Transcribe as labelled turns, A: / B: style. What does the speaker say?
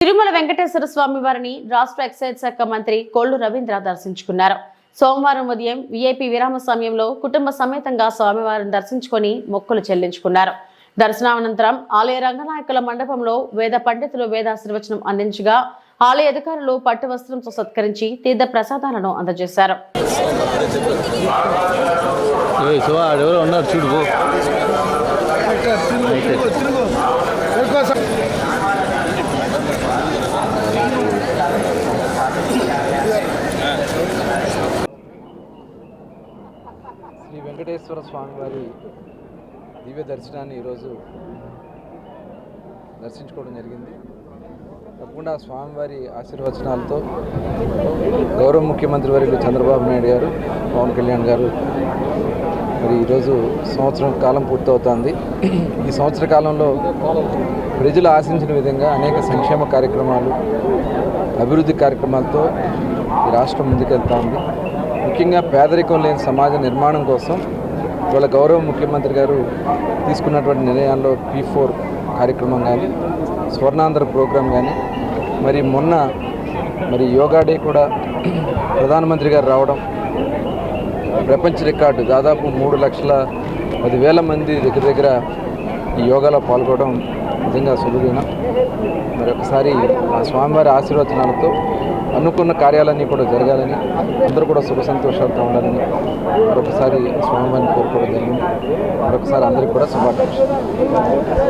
A: తిరుమల వెంకటేశ్వర స్వామి వారిని రాష్ట్ర ఎక్సైజ్ శాఖ మంత్రి కొల్లు రవీంద్ర దర్శించుకున్నారు. సోమవారం ఉదయం వీఐపీ విరామ సమయంలో కుటుంబ సమేతంగా స్వామివారిని దర్శించుకొని మొక్కులు చెల్లించుకున్నారు. దర్శనానంతరం ఆలయ రంగనాయకుల మండపంలో వేద పండితులు వేదాశీర్వచనం అందించగా ఆలయ అధికారులు పట్టు వస్త్రంతో సత్కరించి తీర్థ ప్రసాదాలను అందజేశారు.
B: శ్రీ వెంకటేశ్వర స్వామి వారి దివ్య దర్శనాన్ని ఈరోజు దర్శించుకోవడం జరిగింది. తప్పకుండా స్వామివారి ఆశీర్వచనాలతో గౌరవ ముఖ్యమంత్రి వర్యులు చంద్రబాబు నాయుడు గారు, పవన్ కళ్యాణ్ గారు మరి ఈరోజు సంవత్సరం కాలం పూర్తవుతోంది. ఈ సంవత్సర కాలంలో ప్రజలు ఆశించిన విధంగా అనేక సంక్షేమ కార్యక్రమాలు, అభివృద్ధి కార్యక్రమాలతో ఈ రాష్ట్రం ముందుకెళ్తా ఉంది. ముఖ్యంగా పేదరికం లేని సమాజ నిర్మాణం కోసం ఇవాళ గౌరవ ముఖ్యమంత్రి గారు తీసుకున్నటువంటి నిర్ణయాల్లో P4 కార్యక్రమం కానీ, స్వర్ణాంధ్ర ప్రోగ్రాం కానీ, మరి మొన్న యోగా డే కూడా ప్రధానమంత్రి గారు రావడం, ప్రపంచ రికార్డు దాదాపు 3,10,000 మంది దగ్గర ఈ యోగాలో పాల్గొనడం నిజంగా సులువైన. మరి ఒకసారి ఆ స్వామివారి ఆశీర్వచనాలతో అనుకున్న కార్యాలన్నీ కూడా జరగాలని, అందరూ కూడా సుఖ సంతోషాలతో ఉండాలని మరొకసారి స్వామివారిని కోరుకోవడం జరిగింది. మరొకసారి అందరికీ కూడా శుభాకాంక్షలు.